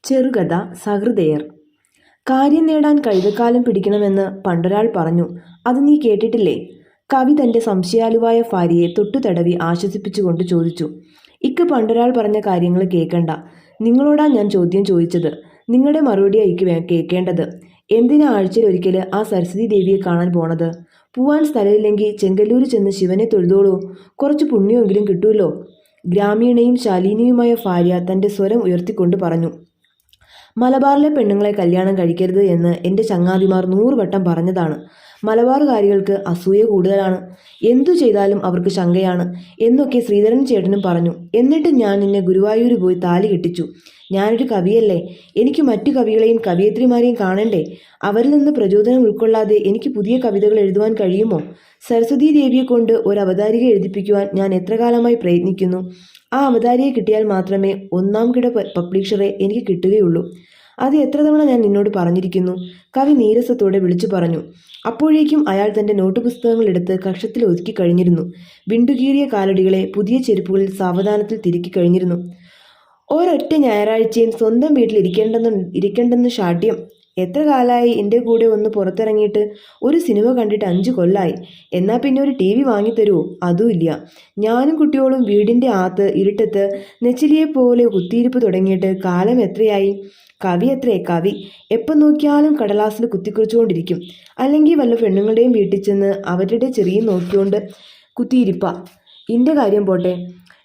ചെറുകഥ സഹൃദയർ. കാര്യം നേടാൻ കഴുതക്കാലം പിടിക്കണമെന്ന് പണ്ടൊരാൾ പറഞ്ഞു. അത് നീ കേട്ടിട്ടില്ലേ? കവി തൻ്റെ സംശയാലുവായ ഭാര്യയെ തൊട്ടുതടവി ആശ്വസിപ്പിച്ചുകൊണ്ട് ചോദിച്ചു. ഇക്ക് പണ്ടൊരാൾ പറഞ്ഞ കാര്യങ്ങൾ കേൾക്കണ്ട. നിങ്ങളോടാ ഞാൻ ചോദ്യം ചോദിച്ചത്. നിങ്ങളുടെ മറുപടിയാണ് ഇക്ക് കേൾക്കേണ്ടത്. എന്തിനാ ആഴ്ചയിലൊരിക്കൽ ആ സരസ്വതി ദേവിയെ കാണാൻ പോണത്? പോവാൻ സ്ഥലമില്ലെങ്കിൽ ചെങ്കല്ലൂർ ചെന്ന് ശിവനെ തൊഴുതോളൂ. കുറച്ച് പുണ്യമെങ്കിലും കിട്ടുമല്ലോ. ഗ്രാമീണയും ശാലീനയുമായ ഭാര്യ തൻ്റെ സ്വരം ഉയർത്തിക്കൊണ്ട് പറഞ്ഞു. മലബാറിലെ പെണ്ണുങ്ങളെ കല്യാണം കഴിക്കരുത് എന്ന് എൻ്റെ ചങ്ങാതിമാർ 100 വട്ടം പറഞ്ഞതാണ്. മലബാറുകാരികൾക്ക് അസൂയ കൂടുതലാണ്. എന്തു ചെയ്താലും അവർക്ക് ശങ്കയാണ് എന്നൊക്കെ ശ്രീധരൻ ചേട്ടനും പറഞ്ഞു. എന്നിട്ട് ഞാൻ നിന്നെ ഗുരുവായൂർ പോയി താലി കെട്ടിച്ചു. ഞാനൊരു കവിയല്ലേ. എനിക്ക് മറ്റു കവികളെയും കവിയത്രിമാരെയും കാണണ്ടേ? അവരിൽ നിന്ന് പ്രചോദനം ഉൾക്കൊള്ളാതെ എനിക്ക് പുതിയ കവിതകൾ എഴുതുവാൻ കഴിയുമോ? സരസ്വതി ദേവിയെ കൊണ്ട് ഒരു അവതാരിക എഴുതിപ്പിക്കുവാൻ ഞാൻ എത്ര കാലമായി പ്രയത്നിക്കുന്നു. ആ അവതാരിയെ കിട്ടിയാൽ മാത്രമേ 1-ാം കിട പബ്ലിഷറെ എനിക്ക് കിട്ടുകയുള്ളൂ. അത് എത്ര തവണ ഞാൻ നിന്നോട് പറഞ്ഞിരിക്കുന്നു. കവി നീരസത്തോടെ വിളിച്ചു പറഞ്ഞു. അപ്പോഴേക്കും അയാൾ തൻ്റെ നോട്ട് പുസ്തകങ്ങൾ എടുത്ത് കക്ഷത്തിൽ ഒതുക്കി കഴിഞ്ഞിരുന്നു. വിണ്ടുകീറിയ കാലടികളെ പുതിയ ചെരുപ്പുകളിൽ സാവധാനത്തിൽ തിരുക്കി കഴിഞ്ഞിരുന്നു. ഒരൊറ്റ ഞായറാഴ്ചയും സ്വന്തം വീട്ടിൽ ഇരിക്കേണ്ടെന്ന് ഷാഠ്യം. എത്ര കാലമായി എൻ്റെ കൂടെ ഒന്ന് പുറത്തിറങ്ങിയിട്ട്? ഒരു സിനിമ കണ്ടിട്ട് 5 കൊല്ലമായി. എന്നാൽ പിന്നെ ഒരു TV വാങ്ങിത്തരുമോ? അതും ഇല്ല. ഞാനും കുട്ടിയോളും വീടിൻ്റെ അകത്ത് ഇരുട്ടത്ത് നെച്ചിലിയെപ്പോലെ കുത്തിയിരിപ്പ് തുടങ്ങിയിട്ട് കാലം എത്രയായി? കവി എത്രേ കവി. എപ്പം നോക്കിയാലും കടലാസിൽ കുത്തിക്കുറിച്ചുകൊണ്ടിരിക്കും. അല്ലെങ്കിൽ വല്ല പെണ്ണുങ്ങളുടെയും വീട്ടിൽ ചെന്ന് അവരുടെ ചെറിയ നോക്കിക്കൊണ്ട് കുത്തിയിരിപ്പാ. എൻ്റെ കാര്യം പോട്ടെ,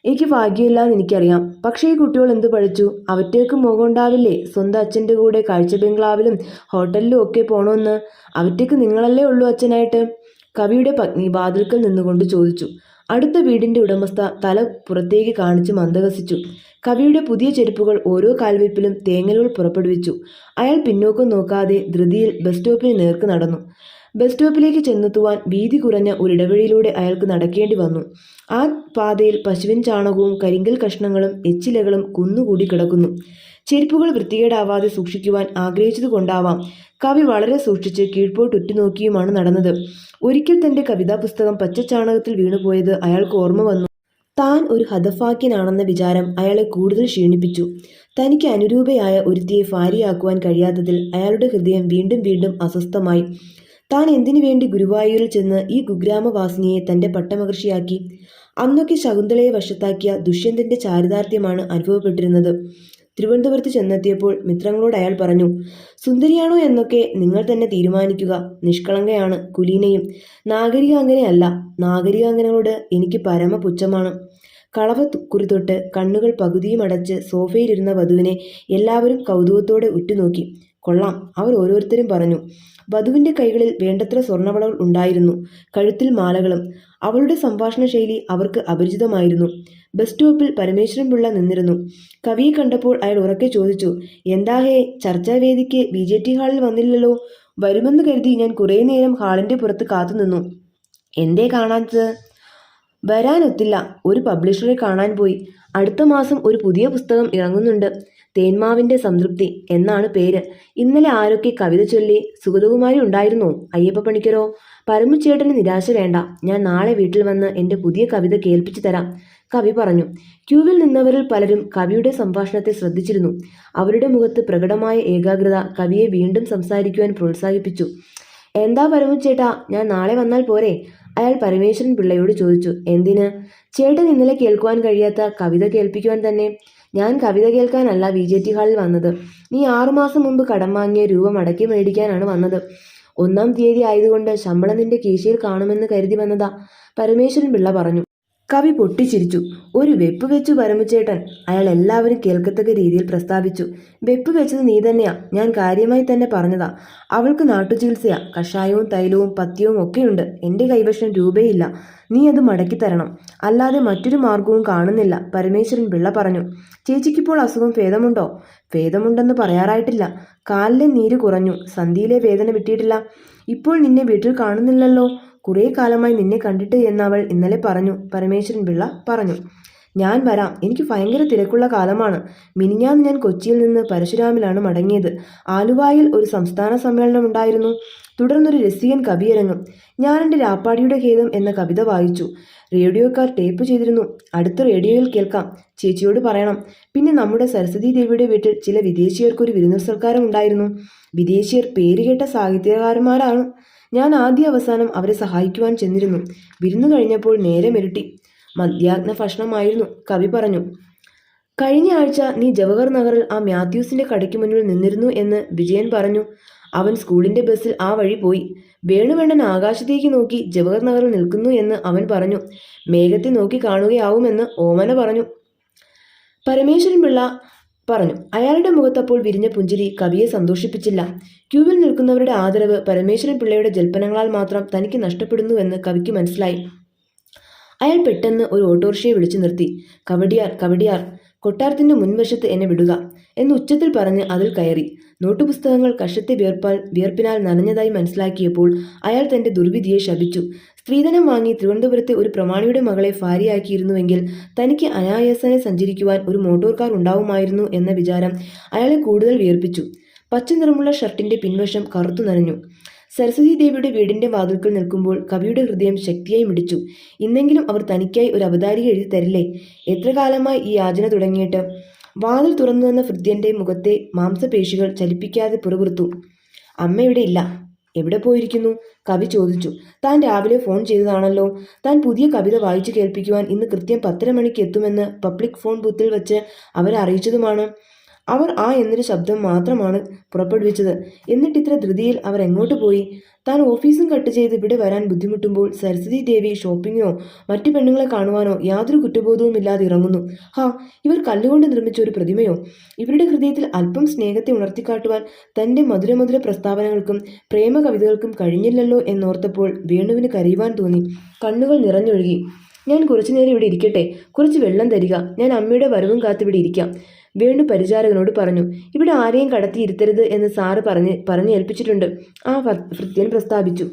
എനിക്ക് ഭാഗ്യമില്ലാന്ന് എനിക്കറിയാം. പക്ഷേ ഈ കുട്ടികൾ എന്ത് പഠിച്ചു? അവറ്റേക്കും മുഖം ഉണ്ടാവില്ലേ സ്വന്തം അച്ഛൻ്റെ കൂടെ കാഴ്ച ബംഗ്ലാവിലും ഹോട്ടലിലും ഒക്കെ പോകണമെന്ന്? അവറ്റേക്ക് നിങ്ങളല്ലേ ഉള്ളൂ അച്ഛനായിട്ട്? കവിയുടെ പത്നി വാതിൽക്കൽ നിന്നുകൊണ്ട് ചോദിച്ചു. അടുത്ത വീടിൻ്റെ ഉടമസ്ഥ തല പുറത്തേക്ക് കാണിച്ച് മന്ദഹസിച്ചു. കവിയുടെ പുതിയ ചെരുപ്പുകൾ ഓരോ കാൽവെപ്പിലും തേങ്ങലുകൾ പുറപ്പെടുവിച്ചു. അയാൾ പിന്നോക്കം നോക്കാതെ ധൃതിയിൽ ബസ് സ്റ്റോപ്പിന് നേർക്ക് നടന്നു. ബസ് സ്റ്റോപ്പിലേക്ക് ചെന്നെത്തുവാൻ വീതി കുറഞ്ഞ ഒരിടവഴിയിലൂടെ അയാൾക്ക് നടക്കേണ്ടി വന്നു. ആ പാതയിൽ പശുവിൻ ചാണകവും കരിങ്കൽ കഷ്ണങ്ങളും എച്ചിലകളും കുന്നുകൂടി കിടക്കുന്നു. ചെരുപ്പുകൾ വൃത്തികേടാവാതെ സൂക്ഷിക്കുവാൻ ആഗ്രഹിച്ചതുകൊണ്ടാവാം കവി വളരെ സൂക്ഷിച്ച് കീഴ്പോട്ട് ഉറ്റുനോക്കിയുമാണ് നടന്നത്. ഒരിക്കൽ തൻ്റെ കവിതാ പുസ്തകം പച്ചച്ചാണകത്തിൽ വീണുപോയത് അയാൾക്ക് ഓർമ്മ വന്നു. താൻ ഒരു ഹതഭാഗ്യനാണെന്ന വിചാരം അയാളെ കൂടുതൽ ക്ഷീണിപ്പിച്ചു. തനിക്ക് അനുരൂപയായ ഒരുത്തിയെ ഭാര്യയാക്കുവാൻ കഴിയാത്തതിൽ അയാളുടെ ഹൃദയം വീണ്ടും വീണ്ടും അസ്വസ്ഥമായി. താൻ എന്തിനു വേണ്ടി ഗുരുവായൂരിൽ ചെന്ന് ഈ കുഗ്രാമവാസിനിയെ തൻ്റെ പട്ടമഹർഷിയാക്കി? അന്നൊക്കെ ശകുന്തളയെ വശത്താക്കിയ ദുഷ്യന്തൻ്റെ ചാരിതാർത്ഥ്യമാണ് അനുഭവപ്പെട്ടിരുന്നത്. തിരുവനന്തപുരത്ത് ചെന്നെത്തിയപ്പോൾ മിത്രങ്ങളോട് അയാൾ പറഞ്ഞു. സുന്ദരിയാണോ എന്നൊക്കെ നിങ്ങൾ തന്നെ തീരുമാനിക്കുക. നിഷ്കളങ്കയാണ് കുലീനയും. നാഗരിക അങ്ങനെയല്ല. നാഗരികാംഗനകളോട് എനിക്ക് പരമപുച്ഛമാണ്. കളവ കുറിതൊട്ട് കണ്ണുകൾ പകുതിയും അടച്ച് സോഫയിലിരുന്ന വധുവിനെ എല്ലാവരും കൗതുകത്തോടെ ഉറ്റുനോക്കി. കൊള്ളാം, അവർ ഓരോരുത്തരും പറഞ്ഞു. വധുവിൻ്റെ കൈകളിൽ വേണ്ടത്ര സ്വർണ്ണവളകൾ ഉണ്ടായിരുന്നു, കഴുത്തിൽ മാലകളും. അവളുടെ സംഭാഷണ ശൈലി അവർക്ക് അപരിചിതമായിരുന്നു. ബസ് സ്റ്റോപ്പിൽ പരമേശ്വരൻ പിള്ള നിന്നിരുന്നു. കവിയെ കണ്ടപ്പോൾ അയാൾ ഉറക്കെ ചോദിച്ചു. എന്താ ഹേ, ചർച്ചാവേദിക്ക് BJT ഹാളിൽ വന്നില്ലല്ലോ? വരുമെന്ന് കരുതി ഞാൻ കുറേ നേരം ഹാളിൻ്റെ പുറത്ത് കാത്തുനിന്നു. എന്തേ കാണാത്തത്? വരാനൊത്തില്ല. ഒരു പബ്ലിഷറെ കാണാൻ പോയി. അടുത്ത മാസം ഒരു പുതിയ പുസ്തകം ഇറങ്ങുന്നുണ്ട്. തേന്മാവിൻ്റെ സംതൃപ്തി എന്നാണ് പേര്. ഇന്നലെ ആരൊക്കെ കവിത ചൊല്ലി? സുഗതകുമാരി ഉണ്ടായിരുന്നോ? അയ്യപ്പ പണിക്കരോ? പരമുച്ചേട്ടന് നിരാശ വേണ്ട. ഞാൻ നാളെ വീട്ടിൽ വന്ന് എൻ്റെ പുതിയ കവിത കേൾപ്പിച്ചു തരാം, കവി പറഞ്ഞു. ക്യൂവിൽ നിന്നവരിൽ പലരും കവിയുടെ സംഭാഷണത്തെ ശ്രദ്ധിച്ചിരുന്നു. അവരുടെ മുഖത്ത് പ്രകടമായ ഏകാഗ്രത കവിയെ വീണ്ടും സംസാരിക്കുവാൻ പ്രോത്സാഹിപ്പിച്ചു. എന്താ പരമുച്ചേട്ടാ, ഞാൻ നാളെ വന്നാൽ പോരെ? അയാൾ പരമേശ്വരൻ പിള്ളയോട് ചോദിച്ചു. എന്തിന്? ചേട്ടൻ ഇന്നലെ കേൾക്കുവാൻ കഴിയാത്ത കവിത കേൾപ്പിക്കുവാൻ തന്നെ. ഞാൻ കവിത കേൾക്കാനല്ല BJT ഹാളിൽ വന്നത്. നീ 6 മാസം മുമ്പ് കടം വാങ്ങിയ രൂപ മടക്കി മേടിക്കാനാണ് വന്നത്. 1-ാം തീയതി ആയതുകൊണ്ട് ശമ്പളം നിന്റെ കീശയിൽ കാണുമെന്ന് കരുതി വന്നതാ, പരമേശ്വരൻ പിള്ള പറഞ്ഞു. കവി പൊട്ടിച്ചിരിച്ചു. ഒരു വെപ്പ് വെച്ചു പരമുച്ചേട്ടൻ, അയാൾ എല്ലാവരും കേൾക്കത്തക്ക രീതിയിൽ പ്രസ്താവിച്ചു. വെപ്പ് വെച്ചത് നീ തന്നെയാ. ഞാൻ കാര്യമായി തന്നെ പറഞ്ഞതാ. അവൾക്ക് നാട്ടുചികിത്സയാ. കഷായവും തൈലവും പഥ്യവും ഒക്കെയുണ്ട്. എൻ്റെ കൈവശം രൂപയില്ല. നീ അത് മടക്കി തരണം. അല്ലാതെ മറ്റൊരു മാർഗവും കാണുന്നില്ല, പരമേശ്വരൻ പിള്ള പറഞ്ഞു. ചേച്ചിക്കിപ്പോൾ അസുഖം ഭേദമുണ്ടോ? ഭേദമുണ്ടെന്ന് പറയാറായിട്ടില്ല. കാലിലെ നീര് കുറഞ്ഞു. സന്ധിയിലെ വേദന വിട്ടിട്ടില്ല. ഇപ്പോൾ നിന്നെ വീട്ടിൽ കാണുന്നില്ലല്ലോ. കുറേ കാലമായി നിന്നെ കണ്ടിട്ട് എന്നവൾ ഇന്നലെ പറഞ്ഞു, പരമേശ്വരൻ പിള്ള പറഞ്ഞു. ഞാൻ വരാം. എനിക്ക് ഭയങ്കര തിരക്കുള്ള കാലമാണ്. മിനിഞ്ഞാന്ന് ഞാൻ കൊച്ചിയിൽ നിന്ന് പരശുരാമിലാണ് മടങ്ങിയത്. ആലുവായിൽ ഒരു സംസ്ഥാന സമ്മേളനം ഉണ്ടായിരുന്നു. തുടർന്നൊരു രസികൻ കവിയരങ്ങും. ഞാൻ എൻ്റെ രാപ്പാടിയുടെ ഖേദം എന്ന കവിത വായിച്ചു. റേഡിയോക്കാർ ടേപ്പ് ചെയ്തിരുന്നു. അടുത്ത റേഡിയോയിൽ കേൾക്കാം. ചേച്ചിയോട് പറയണം. പിന്നെ നമ്മുടെ സരസ്വതി ദേവിയുടെ വീട്ടിൽ ചില വിദേശീയർക്കൊരു വിരുന്നു സൽക്കാരം ഉണ്ടായിരുന്നു. വിദേശീയർ പേരുകേട്ട സാഹിത്യകാരന്മാരാണ്. ഞാൻ ആദ്യ അവസാനം അവരെ സഹായിക്കുവാൻ ചെന്നിരുന്നു. വിരുന്നു കഴിഞ്ഞപ്പോൾ നേരെ മിരട്ടി. മധ്യാഹ്ന ഭക്ഷണമായിരുന്നു. കവി പറഞ്ഞു. കഴിഞ്ഞ ആഴ്ച നീ ജവഹർ നഗറിൽ ആ മാത്യൂസിന്റെ കടയ്ക്ക് മുന്നിൽ നിന്നിരുന്നു എന്ന് വിജയൻ പറഞ്ഞു. അവൻ സ്കൂളിന്റെ ബസ്സിൽ ആ വഴി പോയി. വേണുവേണ്ടൻ ആകാശത്തേക്ക് നോക്കി ജവഹർ നഗറിൽ നിൽക്കുന്നു എന്ന് അവൻ പറഞ്ഞു. മേഘത്തെ നോക്കി കാണുകയാവുമെന്ന് ഓമന പറഞ്ഞു. പരമേശ്വരൻ പിള്ള പറഞ്ഞു. അയാളുടെ മുഖത്തപ്പോൾ വിരിഞ്ഞ പുഞ്ചിരി കവിയെ സന്തോഷിപ്പിച്ചില്ല. ക്യൂവിൽ നിൽക്കുന്നവരുടെ ആദരവ് പരമേശ്വരൻ പിള്ളയുടെ ജൽപ്പനങ്ങളാൽ മാത്രം തനിക്ക് നഷ്ടപ്പെടുന്നുവെന്ന് കവിക്ക് മനസ്സിലായി. അയാൾ പെട്ടെന്ന് ഒരു ഓട്ടോറിക്ഷയെ വിളിച്ചു നിർത്തി. കവടിയാർ, കവടിയാർ, കൊട്ടാരത്തിന്റെ മുൻവശത്ത് എന്നെ വിടുക എന്ന് ഉച്ചത്തിൽ പറഞ്ഞ് അതിൽ കയറി. നോട്ടുപുസ്തകങ്ങൾ കഷത്തെ വിയർപ്പിനാൽ നനഞ്ഞതായി മനസ്സിലാക്കിയപ്പോൾ അയാൾ തന്റെ ദുർവിധിയെ ശപിച്ചു. സ്ത്രീധനം വാങ്ങി തിരുവനന്തപുരത്തെ ഒരു പ്രമാണിയുടെ മകളെ ഭാര്യയാക്കിയിരുന്നുവെങ്കിൽ തനിക്ക് അനായാസനെ സഞ്ചരിക്കുവാൻ ഒരു മോട്ടോർ കാർ ഉണ്ടാവുമായിരുന്നു എന്ന വിചാരം അയാളെ കൂടുതൽ വിയർപ്പിച്ചു. പച്ച നിറമുള്ള ഷർട്ടിന്റെ പിൻവശം കറുത്തു നനഞ്ഞു. സരസ്വതി ദേവിയുടെ വീടിന്റെ വാതിൽക്കൽ നിൽക്കുമ്പോൾ കവിയുടെ ഹൃദയം ശക്തിയായി മിടിച്ചു. ഇന്നെങ്കിലും അവർ തനിക്കായി ഒരു അവതാരിക എഴുതി തരില്ലേ? എത്ര കാലമായി ഈ യാചന തുടങ്ങിയിട്ട്? വാതിൽ തുറന്നു തന്ന ഭൃത്യന്റെ മുഖത്തെ മാംസപേശികൾ ചലിപ്പിക്കാതെ പുറപുറത്തു. അമ്മ ഇവിടെ ഇല്ല. എവിടെ പോയിരിക്കുന്നു? കവി ചോദിച്ചു. താൻ രാവിലെ ഫോൺ ചെയ്തതാണല്ലോ. താൻ പുതിയ കവിത വായിച്ചു കേൾപ്പിക്കുവാൻ ഇന്ന് കൃത്യം 10:30 മണിക്ക് എത്തുമെന്ന് പബ്ലിക് ഫോൺ ബൂത്തിൽ വെച്ച് അവരെ അറിയിച്ചതുമാണ്. അവർ ആ എന്നൊരു ശബ്ദം മാത്രമാണ് പുറപ്പെടുവിച്ചത്. എന്നിട്ട് ഇത്ര ധൃതിയിൽ അവർ എങ്ങോട്ട് പോയി? താൻ ഓഫീസും കട്ട് ചെയ്ത് ഇവിടെ വരാൻ ബുദ്ധിമുട്ടുമ്പോൾ സരസ്വതി ദേവി ഷോപ്പിങ്ങിനോ മറ്റു പെണ്ണുങ്ങളെ കാണുവാനോ യാതൊരു കുറ്റബോധവുമില്ലാതെ ഇറങ്ങുന്നു. ഹാ, ഇവർ കല്ലുകൊണ്ട് നിർമ്മിച്ച ഒരു പ്രതിമയോ? ഇവരുടെ ഹൃദയത്തിൽ അല്പം സ്നേഹത്തെ ഉണർത്തിക്കാട്ടുവാൻ തൻ്റെ മധുരമധുര പ്രസ്താവനകൾക്കും പ്രേമ കവിതകൾക്കും കഴിഞ്ഞില്ലല്ലോ എന്നോർത്തപ്പോൾ വേണുവിന് കരയുവാൻ തോന്നി. കണ്ണുകൾ നിറഞ്ഞൊഴുകി. ഞാൻ കുറച്ചു നേരം ഇവിടെ ഇരിക്കട്ടെ? കുറച്ച് വെള്ളം തരിക. ഞാൻ അമ്മയുടെ വരവും കാത്തിവിടെ ഇരിക്കാം. വേണു പരിചാരകനോട് പറഞ്ഞു. ഇവിടെ ആരെയും കടത്തിയിരുത്തരുത് എന്ന് സാറ് പറഞ്ഞ് ഏൽപ്പിച്ചിട്ടുണ്ട്. ആ ഭൃത്യൻ പ്രസ്താവിച്ചു.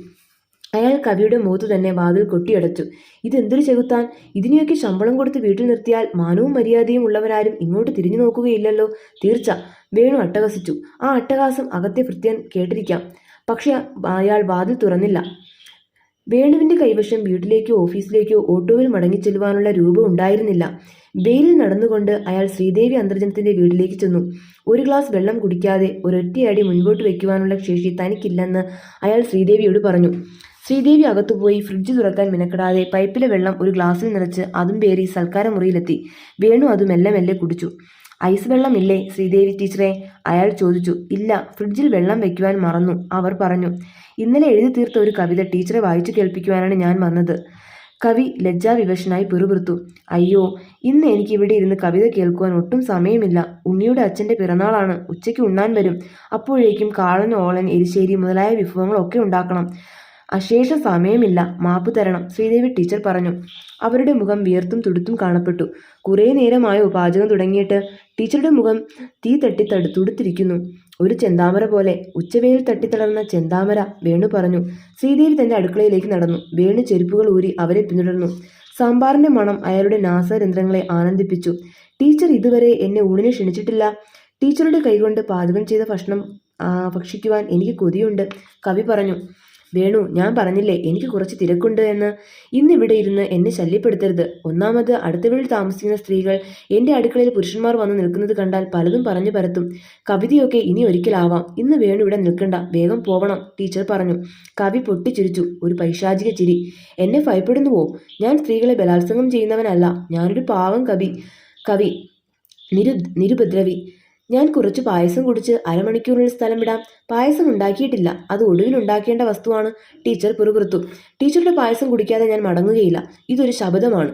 അയാൾ കവിയുടെ മുഖത്ത് തന്നെ വാതിൽ കൊട്ടിയടച്ചു. ഇതെന്തൊരു ചെകുത്താൻ! ഇതിനെയൊക്കെ ശമ്പളം കൊടുത്ത് വീട്ടിൽ നിർത്തിയാൽ മാനവും മര്യാദയും ഉള്ളവരാരും ഇങ്ങോട്ട് തിരിഞ്ഞു നോക്കുകയില്ലല്ലോ. തീർച്ച, വേണു അട്ടഹസിച്ചു. ആ അട്ടഹാസം അകത്തെ ഭൃത്യൻ കേട്ടിരിക്കാം. പക്ഷെ അയാൾ വാതിൽ തുറന്നില്ല. വേണുവിന്റെ കൈവശം വീട്ടിലേക്കോ ഓഫീസിലേക്കോ ഓട്ടോയിൽ മടങ്ങിച്ചെല്ലുവാനുള്ള രൂപ ഉണ്ടായിരുന്നില്ല. വെയിലിൽ നടന്നുകൊണ്ട് അയാൾ ശ്രീദേവി അന്തർജനത്തിന്റെ വീട്ടിലേക്ക് ചെന്നു. ഒരു ഗ്ലാസ് വെള്ളം കുടിക്കാതെ ഒരൊറ്റയടി മുൻപോട്ട് വയ്ക്കുവാനുള്ള ശേഷി തനിക്കില്ലെന്ന് അയാൾ ശ്രീദേവിയോട് പറഞ്ഞു. ശ്രീദേവി അകത്തുപോയി ഫ്രിഡ്ജ് തുറക്കാൻ മിനക്കെടാതെ പൈപ്പിലെ വെള്ളം ഒരു ഗ്ലാസ്സിൽ നിറച്ച് അതും പേറി സൽക്കാര മുറിയിലെത്തി. വേണു അത് മെല്ലെ മെല്ലെ കുടിച്ചു. ഐസ് വെള്ളം ഇല്ലേ ശ്രീദേവി ടീച്ചറെ? അയാൾ ചോദിച്ചു. ഇല്ല, ഫ്രിഡ്ജിൽ വെള്ളം വെക്കുവാൻ മറന്നു, അവർ പറഞ്ഞു. ഇന്നലെ എഴുതി തീർത്ത ഒരു കവിത ടീച്ചറെ വായിച്ചു കേൾപ്പിക്കുവാനാണ് ഞാൻ വന്നത്. കവി ലജ്ജാവിവശനായി പിറുപിറുത്തു. അയ്യോ, ഇന്ന് എനിക്ക് ഇവിടെ ഇരുന്ന് കവിത കേൾക്കുവാൻ ഒട്ടും സമയമില്ല. ഉണ്ണിയുടെ അച്ഛൻ്റെ പിറന്നാളാണ്. ഉച്ചയ്ക്ക് ഉണ്ണാൻ വരും. അപ്പോഴേക്കും കാളൻ, ഓളൻ, എരിശ്ശേരി മുതലായ വിഭവങ്ങളൊക്കെ ഉണ്ടാക്കണം. അശേഷം സമയമില്ല. മാപ്പ് തരണം, ശ്രീദേവി ടീച്ചർ പറഞ്ഞു. അവരുടെ മുഖം വിയർത്തും തുടുത്തും കാണപ്പെട്ടു. കുറേ നേരമായോ പാചകം തുടങ്ങിയിട്ട്? ടീച്ചറുടെ മുഖം തീ തുടുത്തിരിക്കുന്നു. ഒരു ചെന്താമര പോലെ. ഉച്ചവെയിൽ തട്ടിത്തളർന്ന ചെന്താമര, വേണു പറഞ്ഞു. ശ്രീദേവി തന്റെ അടുക്കളയിലേക്ക് നടന്നു. വേണു ചെരുപ്പുകൾ ഊരി അവരെ പിന്തുടർന്നു. സാമ്പാറിന്റെ മണം അയാളുടെ നാസാരന്ധ്രങ്ങളെ ആനന്ദിപ്പിച്ചു. ടീച്ചർ ഇതുവരെ എന്നെ ഊണിനെ ക്ഷണിച്ചിട്ടില്ല. ടീച്ചറുടെ കൈകൊണ്ട് പാചകം ചെയ്ത ഭക്ഷണം ഭക്ഷിക്കുവാൻ എനിക്ക് കൊതിയുണ്ട്, കവി പറഞ്ഞു. വേണു, ഞാൻ പറഞ്ഞില്ലേ എനിക്ക് കുറച്ച് തിരക്കുണ്ട് എന്ന്. ഇന്നിവിടെ ഇരുന്ന് എന്നെ ശല്യപ്പെടുത്തരുത്. ഒന്നാമത് അടുത്ത വീട്ടിൽ താമസിക്കുന്ന സ്ത്രീകൾ എൻ്റെ അടുക്കളയിൽ പുരുഷന്മാർ വന്ന് നിൽക്കുന്നത് കണ്ടാൽ പലതും പറഞ്ഞു പരത്തും. കവിതയൊക്കെ ഇനി ഒരിക്കലാവാം. ഇന്ന് വേണു ഇവിടെ നിൽക്കണ്ട, വേഗം പോവണം, ടീച്ചർ പറഞ്ഞു. കവി പൊട്ടിച്ചിരിച്ചു. ഒരു പൈശാചിക ചിരി. എന്നെ ഭയപ്പെടുന്നുവോ? ഞാൻ സ്ത്രീകളെ ബലാത്സംഗം ചെയ്യുന്നവനല്ല. ഞാനൊരു പാവം കവി നിരുപദ്രവി. ഞാൻ കുറച്ച് പായസം കുടിച്ച് അരമണിക്കൂറിൽ സ്ഥലം വിടാം. പായസം ഉണ്ടാക്കിയിട്ടില്ല. അത് ഒടുവിൽ ഉണ്ടാക്കേണ്ട വസ്തുവാണ്, ടീച്ചർ പിറുപിറുത്തു. ടീച്ചറുടെ പായസം കുടിക്കാതെ ഞാൻ മടങ്ങുകയില്ല. ഇതൊരു ശപഥമാണ്,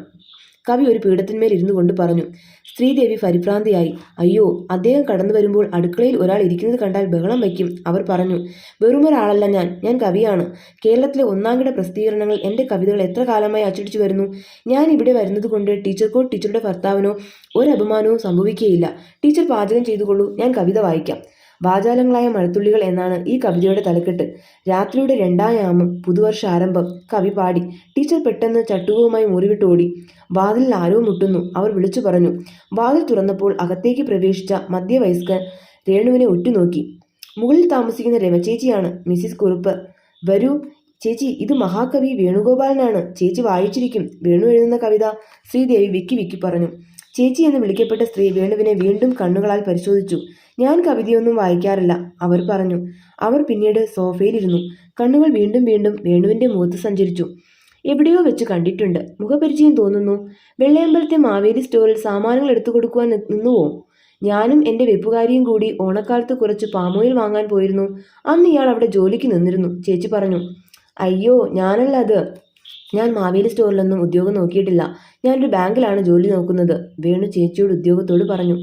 കവി ഒരു പീഠത്തിന്മേൽ ഇരുന്നു കൊണ്ട് പറഞ്ഞു. ശ്രീദേവി പരിഭ്രാന്തിയായി. അയ്യോ, അദ്ദേഹം കടന്നു വരുമ്പോൾ അടുക്കളയിൽ ഒരാൾ ഇരിക്കുന്നത് കണ്ടാൽ ബഹളം വയ്ക്കും, അവർ പറഞ്ഞു. വെറുമൊരാളല്ല ഞാൻ കവിയാണ്. കേരളത്തിലെ ഒന്നാംകിട പ്രസിദ്ധീകരണങ്ങൾ എൻ്റെ കവിതകൾ എത്ര കാലമായി അച്ചടിച്ചു വരുന്നു. ഞാൻ ഇവിടെ വരുന്നത് കൊണ്ട് ടീച്ചർക്കോ ടീച്ചറുടെ ഭർത്താവിനോ ഒരപമാനവും സംഭവിക്കുകയില്ല. ടീച്ചർ പാചകം ചെയ്തുകൊള്ളൂ, ഞാൻ കവിത വായിക്കാം. വാചാലങ്ങളായ മഴത്തുള്ളികൾ എന്നാണ് ഈ കവിതയുടെ തലക്കെട്ട്. രാത്രിയുടെ 2-ാം യാമം, പുതുവർഷ ആരംഭം, കവി പാടി. ടീച്ചർ പെട്ടെന്ന് ചട്ടുകവുമായി മുറിവിട്ടോടി. വാതിലിൽ ആരോ മുട്ടുന്നു, അവർ വിളിച്ചു പറഞ്ഞു. വാതിൽ തുറന്നപ്പോൾ അകത്തേക്ക് പ്രവേശിച്ച മധ്യവയസ്കൻ രേണുവിനെ ഉറ്റുനോക്കി. മുകളിൽ താമസിക്കുന്ന രമചേച്ചിയാണ്, മിസ്സിസ് കുറുപ്പ്. വരൂ, ചേച്ചി, ഇത് മഹാകവി വേണുഗോപാലനാണ്. ചേച്ചി വായിച്ചിരിക്കും. വേണു എഴുതുന്ന കവിത. ശ്രീദേവി വിക്കി വിക്കി പറഞ്ഞു. ചേച്ചി എന്ന് വിളിക്കപ്പെട്ട സ്ത്രീ വേണുവിനെ വീണ്ടും കണ്ണുകളാൽ പരിശോധിച്ചു. ഞാൻ കവിതയൊന്നും വായിക്കാറില്ല, അവർ പറഞ്ഞു. അവർ പിന്നീട് സോഫയിലിരുന്നു. കണ്ണുകൾ വീണ്ടും വീണ്ടും വേണുവിന്റെ മുഖത്ത് സഞ്ചരിച്ചു. എവിടെയോ വെച്ച് കണ്ടിട്ടുണ്ട്. മുഖപരിചയം തോന്നുന്നു. വെള്ളയമ്പലത്തെ മാവേലി സ്റ്റോറിൽ സാമാനങ്ങൾ എടുത്തു കൊടുക്കുവാൻ നിന്നുവോ? ഞാനും എൻ്റെ വെപ്പുകാരിയും കൂടി ഓണക്കാലത്ത് കുറച്ച് പാമോയിൽ വാങ്ങാൻ പോയിരുന്നു. അന്ന് ഇയാൾ അവിടെ ജോലിക്ക് നിന്നിരുന്നു, ചേച്ചി പറഞ്ഞു. അയ്യോ, ഞാനല്ല അത്. ഞാൻ മാവേലി സ്റ്റോറിലൊന്നും ഉദ്യോഗം നോക്കിയിട്ടില്ല. ഞാനൊരു ബാങ്കിലാണ് ജോലി നോക്കുന്നത്, വേണു ചേച്ചിയോട് ഉദ്യോഗത്തോട് പറഞ്ഞു.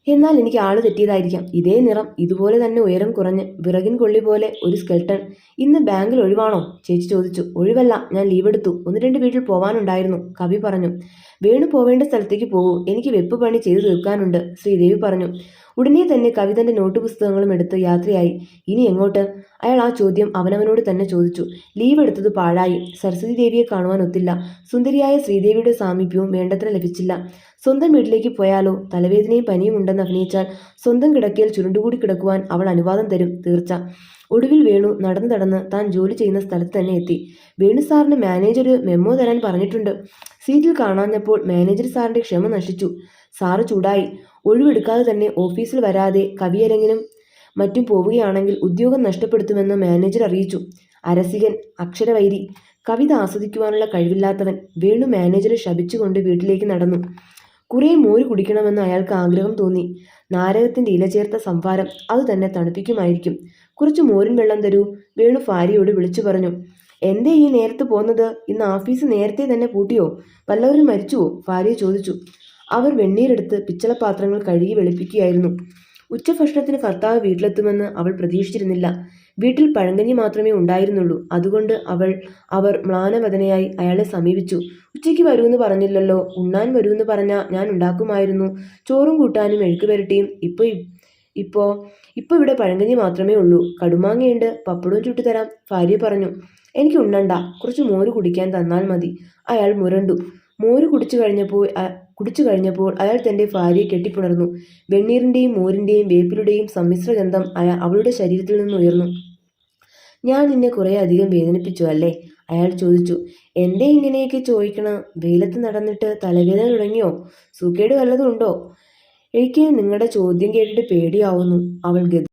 എന്നാൽ എനിക്ക് ആള് തെറ്റിയതായിരിക്കാം. ഇതേ നിറം, ഇതുപോലെ തന്നെ ഉയരം കുറഞ്ഞ്, വിറകിൻ കൊള്ളി പോലെ ഒരു സ്കെൽട്ടൺ. ഇന്ന് ബാങ്കിൽ ഒഴിവാണോ? ചേച്ചി ചോദിച്ചു. ഒഴിവല്ല, ഞാൻ ലീവ് എടുത്തു. 1-2 വീട്ടിൽ പോവാനുണ്ടായിരുന്നു, കവി പറഞ്ഞു. വേണു പോവേണ്ട സ്ഥലത്തേക്ക് പോകൂ, എനിക്ക് വെപ്പ് പണി ചെയ്തു തീർക്കാനുണ്ട്, ശ്രീദേവി പറഞ്ഞു. ഉടനെ തന്നെ കവി തന്റെ നോട്ട് പുസ്തകങ്ങളും എടുത്ത് യാത്രയായി. ഇനി എങ്ങോട്ട്? അയാൾ ആ ചോദ്യം അവനവനോട് തന്നെ ചോദിച്ചു. ലീവ് എടുത്തത് പാഴായി. സരസ്വതി ദേവിയെ കാണുവാൻ ഒത്തില്ല. സുന്ദരിയായ ശ്രീദേവിയുടെ സാമീപ്യവും വേണ്ടത്ര ലഭിച്ചില്ല. സ്വന്തം വീട്ടിലേക്ക് പോയാലോ? തലവേദനയും പനിയും ഉണ്ടെന്ന് അഭിനയിച്ചാൽ സ്വന്തം കിടക്കയിൽ ചുരുണ്ടുകൂടി കിടക്കുവാൻ അവൾ അനുവാദം തരും, തീർച്ച. ഒടുവിൽ വേണു നടന്ന് താൻ ജോലി ചെയ്യുന്ന സ്ഥലത്ത് തന്നെ എത്തി. വേണു സാറിന് മാനേജർ മെമ്മോ തരാൻ പറഞ്ഞിട്ടുണ്ട്. സീറ്റിൽ കാണാഞ്ഞപ്പോൾ മാനേജർ സാറിന്റെ ക്ഷമ നശിച്ചു. സാറ് ചൂടായി. ഒഴിവെടുക്കാതെ തന്നെ ഓഫീസിൽ വരാതെ കവിയരങ്ങിനും മറ്റും പോവുകയാണെങ്കിൽ ഉദ്യോഗം നഷ്ടപ്പെടുത്തുമെന്ന് മാനേജർ അറിയിച്ചു. അരസികൻ, അക്ഷരവൈരി, കവിത ആസ്വദിക്കുവാനുള്ള കഴിവില്ലാത്തവൻ. വേണു മാനേജറെ ശപിച്ചുകൊണ്ട് വീട്ടിലേക്ക് നടന്നു. കുറേ മോര് കുടിക്കണമെന്ന് അയാൾക്ക് ആഗ്രഹം തോന്നി. നാരകത്തിന്റെ ഇല ചേർത്ത സംഭാരം, അത് തന്നെ തണുപ്പിക്കുമായിരിക്കും. കുറച്ച് മോരും വെള്ളം തരൂ, വേണു ഭാര്യയോട് വിളിച്ചു പറഞ്ഞു. എന്തേ ഈ നേരത്ത് പോന്നത്? ഇന്ന് ഓഫീസ് നേരത്തെ തന്നെ പൂട്ടിയോ? വല്ലവരും മരിച്ചുവോ? ഭാര്യ ചോദിച്ചു. അവർ വെണ്ണീരെടുത്ത് പിച്ചളപാത്രങ്ങൾ കഴുകി വെളുപ്പിക്കുകയായിരുന്നു. ഉച്ചഭക്ഷണത്തിന് ഭർത്താവ് വീട്ടിലെത്തുമെന്ന് അവൾ പ്രതീക്ഷിച്ചിരുന്നില്ല. വീട്ടിൽ പഴങ്കഞ്ഞി മാത്രമേ ഉണ്ടായിരുന്നുള്ളൂ. അതുകൊണ്ട് അവർ മ്ലാനവദനയായി അയാളെ സമീപിച്ചു. ഉച്ചയ്ക്ക് വരൂന്ന് പറഞ്ഞില്ലല്ലോ. ഉണ്ണാൻ വരൂന്ന് പറഞ്ഞാൽ ഞാൻ ഉണ്ടാക്കുമായിരുന്നു. ചോറും കൂട്ടാനും മെഴുക്കുപുരട്ടിയും. ഇപ്പോ ഇവിടെ പഴങ്കഞ്ഞി മാത്രമേ ഉള്ളൂ. കടുമാങ്ങയുണ്ട്, പപ്പടവും ചുട്ടുതരാം, ഭാര്യ പറഞ്ഞു. എനിക്ക് ഉണ്ണണ്ട, കുറച്ച് മോര് കുടിക്കാൻ തന്നാൽ മതി, അയാൾ മുരണ്ടു. മോര് കുടിച്ചു കഴിഞ്ഞപ്പോൾ അയാൾ തന്റെ ഭാര്യയെ കെട്ടിപ്പുണർന്നു. വെണ്ണീറിന്റെയും മോരിന്റെയും വേപ്പിലുടെയും സമ്മിശ്രഗന്ധം അവളുടെ ശരീരത്തിൽ നിന്ന് ഉയർന്നു. ഞാൻ നിന്നെ കുറേ അധികം വേദനിപ്പിച്ചു അല്ലേ? അയാൾ ചോദിച്ചു. എന്തേ ഇങ്ങനെയൊക്കെ ചോദിക്കണം? വെയിലത്ത് നടന്നിട്ട് തലവേദന തുടങ്ങിയോ? സൂക്കേട് വല്ലതും ഉണ്ടോ? എനിക്ക് നിങ്ങളുടെ ചോദ്യം കേട്ടിട്ട് പേടിയാവുന്നു, അവൾ